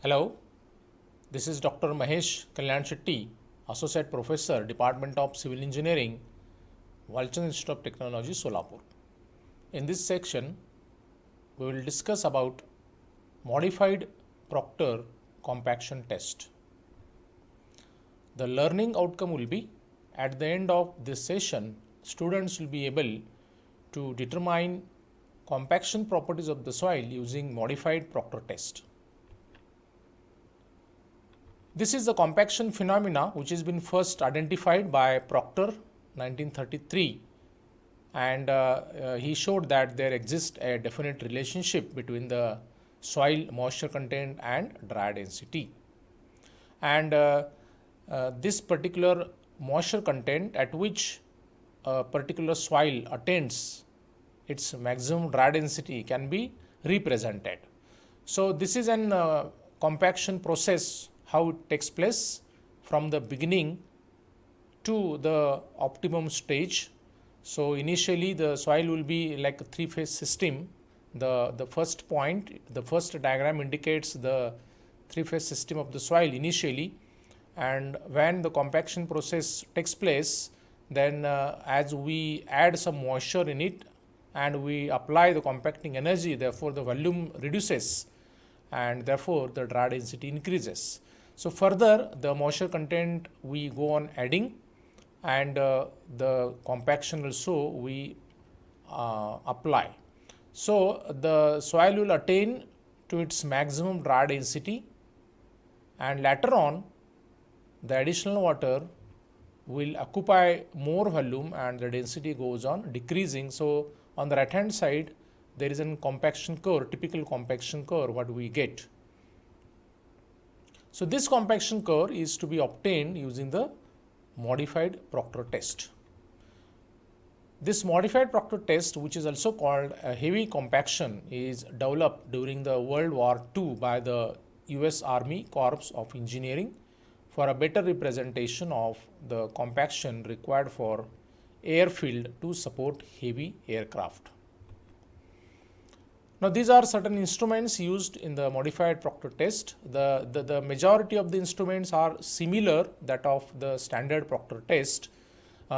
Hello, this is Dr. Mahesh Kalyan Shetty, Associate Professor, Department of Civil Engineering, Walchand Institute of Technology, Solapur. In this section, we will discuss about modified Proctor compaction test. The learning outcome will be at the end of this session, students will be able to determine compaction properties of the soil using modified Proctor test. This is the compaction phenomena which has been first identified by Proctor 1933, and he showed that there exists a definite relationship between the soil moisture content and dry density. And this particular moisture content at which a particular soil attains its maximum dry density can be represented. So this is an compaction process, how it takes place from the beginning to the optimum stage. So initially the soil will be like a three-phase system. The first point, the first diagram indicates the three-phase system of the soil initially, and when the compaction process takes place, then as we add some moisture in it and we apply the compacting energy, therefore the volume reduces and therefore the dry density increases. So further the moisture content we go on adding, and the compaction also we apply. So the soil will attain to its maximum dry density, and later on the additional water will occupy more volume and the density goes on decreasing. So on the right hand side there is a compaction curve, typical compaction curve what we get. So this compaction curve is to be obtained using the modified Proctor test. This modified Proctor test, which is also called a heavy compaction, is developed during the World War II by the US Army Corps of Engineering for a better representation of the compaction required for airfield to support heavy aircraft. Now these are certain instruments used in the modified Proctor test. The majority of the instruments are similar that of the standard Proctor test.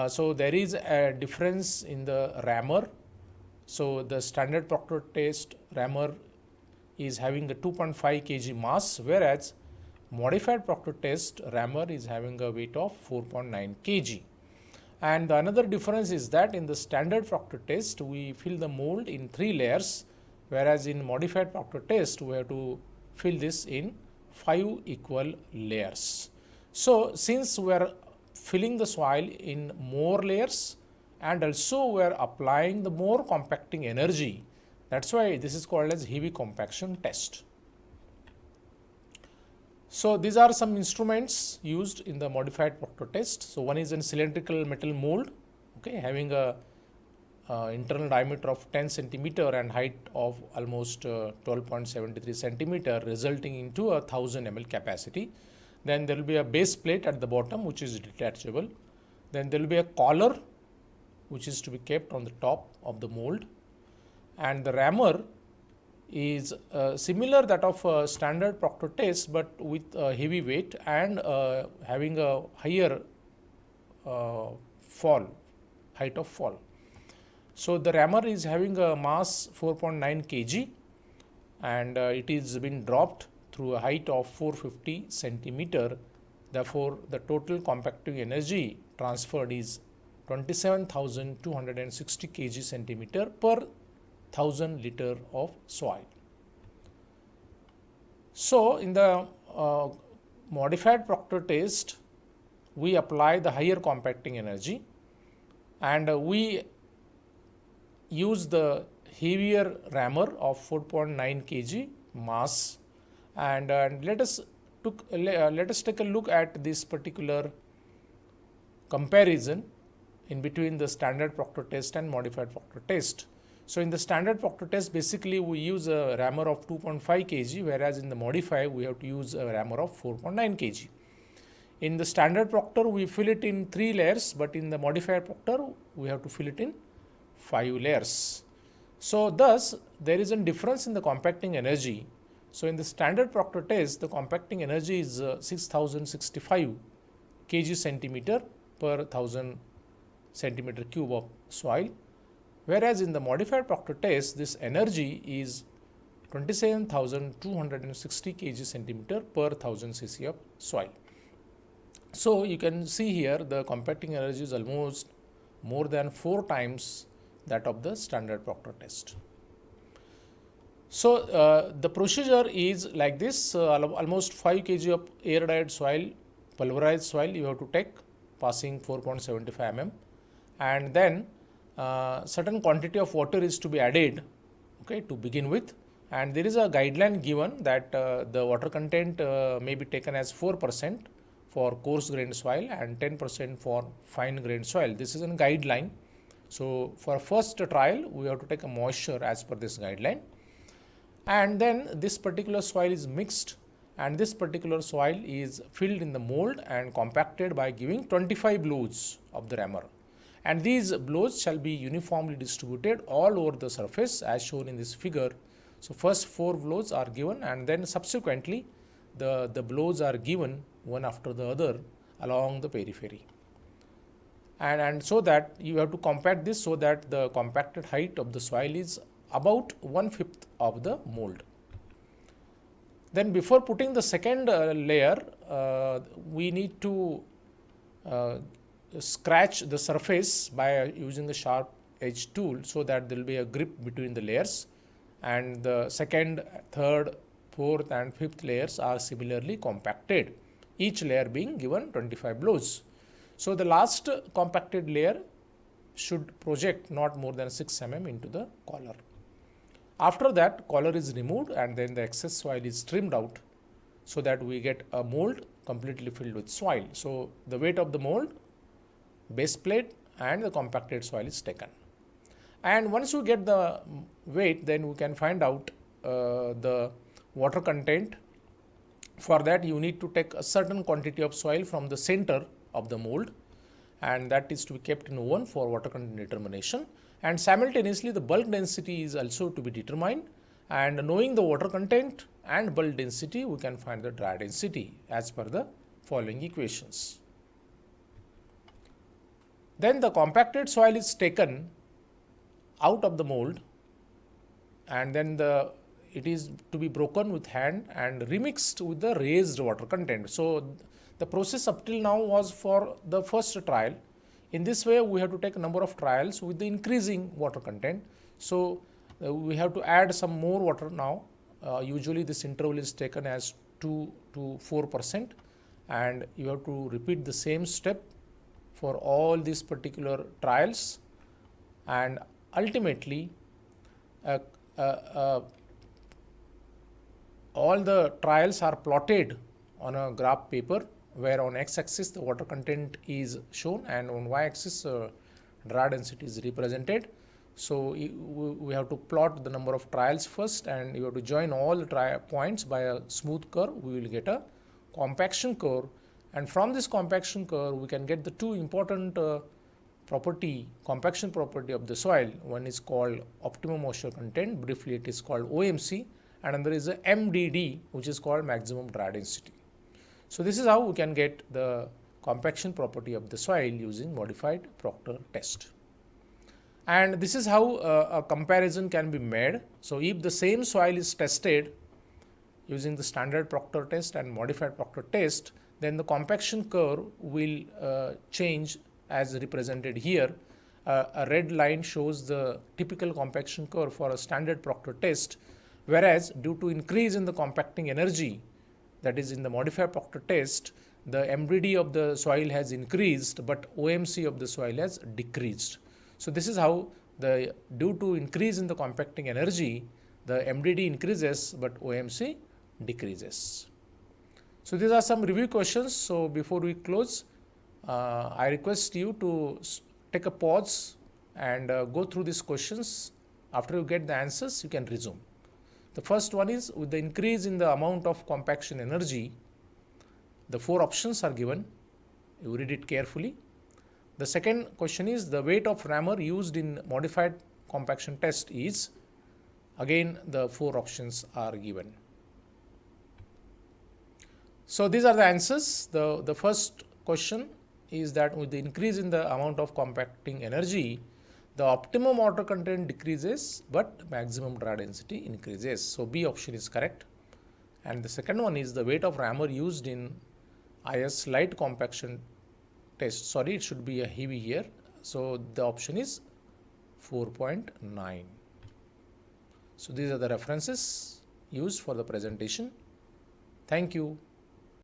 So there is a difference in the rammer. So the standard Proctor test rammer is having a 2.5 kg mass, whereas modified Proctor test rammer is having a weight of 4.9 kg. And the another difference is that in the standard Proctor test we fill the mold in 3 layers, whereas in modified Proctor test we have to fill this in 5 equal layers. So since we are filling the soil in more layers and also we are applying the more compacting energy, that's why this is called as heavy compaction test. So these are some instruments used in the modified Proctor test. So one is a cylindrical metal mold, okay, having a internal diameter of 10 centimeter and height of almost 12.73 centimeter, resulting into a 1000 ml capacity. Then there will be a base plate at the bottom which is detachable. Then there will be a collar which is to be kept on the top of the mold, and the rammer is similar that of standard Proctor test but with heavy weight and having a higher height of fall. So the rammer is having a mass 4.9 kg and it is been dropped through a height of 450 centimeter. Therefore the total compacting energy transferred is 27,260 kg centimeter per 1000 liter of soil. So in the modified Proctor test we apply the higher compacting energy and we use the heavier rammer of 4.9 kg mass, and let us take a look at this particular comparison in between the standard Proctor test and modified Proctor test. So in the standard Proctor test basically we use a rammer of 2.5 kg, whereas in the modified we have to use a rammer of 4.9 kg. In the standard Proctor we fill it in 3 layers, but in the modified Proctor we have to fill it in 5 layers. So thus there is a difference in the compacting energy. So in the standard Proctor test, the compacting energy is 6065 kg centimeter per 1000 centimeter cube of soil, whereas in the modified Proctor test, this energy is 27,260 kg centimeter per 1000 cc of soil. So you can see here the compacting energy is almost more than 4 times that of the standard Proctor test. So the procedure is like this: almost 5 kg of air dried soil, pulverized soil you have to take, passing 4.75 mm, and then certain quantity of water is to be added, okay, to begin with. And there is a guideline given that the water content may be taken as 4% for coarse grained soil and 10% for fine grained soil. This is a guideline. So for first trial, we have to take a moisture as per this guideline. And then this particular soil is mixed, and this particular soil is filled in the mold and compacted by giving 25 blows of the rammer. And these blows shall be uniformly distributed all over the surface as shown in this figure. So first 4 blows are given, and then subsequently the blows are given one after the other along the periphery. And so that you have to compact this so that the compacted height of the soil is about 1/5 of the mold. Then before putting the second layer, we need to scratch the surface by using a sharp edge tool so that there will be a grip between the layers, and the second, third, fourth and fifth layers are similarly compacted, each layer being given 25 blows. So the last compacted layer should project not more than 6 mm into the collar. After that, collar is removed and then the excess soil is trimmed out so that we get a mold completely filled with soil. So the weight of the mold, base plate and the compacted soil is taken. And once you get the weight, then we can find out the water content. For that, you need to take a certain quantity of soil from the center of the mold, and that is to be kept in oven for water content determination. And simultaneously the bulk density is also to be determined, and knowing the water content and bulk density, we can find the dry density as per the following equations. Then the compacted soil is taken out of the mold, and then it is to be broken with hand and remixed with the raised water content. So the process up till now was for the first trial. In this way, we have to take a number of trials with the increasing water content. So we have to add some more water now. Usually this interval is taken as 2 to 4%, and you have to repeat the same step for all these particular trials, and ultimately all the trials are plotted on a graph paper, where on x-axis the water content is shown and on y-axis dry density is represented. So we have to plot the number of trials first, and you have to join all the points by a smooth curve. We will get a compaction curve, and from this compaction curve we can get the two important compaction property of the soil. One is called optimum moisture content, briefly it is called OMC, and another is a MDD, which is called maximum dry density. So this is how we can get the compaction property of the soil using modified Proctor test. And this is how a comparison can be made. So if the same soil is tested using the standard Proctor test and modified Proctor test, then the compaction curve will change as represented here. A red line shows the typical compaction curve for a standard Proctor test, whereas due to increase in the compacting energy, that is in the modified Proctor test, the MDD of the soil has increased, but OMC of the soil has decreased. So this is how due to increase in the compacting energy, the MDD increases, but OMC decreases. So these are some review questions. So before we close, I request you to take a pause and go through these questions. After you get the answers, you can resume. The first one is, with the increase in the amount of compaction energy, the 4 options are given. You read it carefully. The second question is, the weight of rammer used in modified compaction test is, again the 4 options are given. So these are the answers. The first question is that with the increase in the amount of compacting energy, the optimum water content decreases but maximum dry density increases. So B option is correct. And the second one is the weight of rammer used in IS light compaction test. Sorry, it should be a heavy here. So the option is 4.9. So these are the references used for the presentation. Thank you.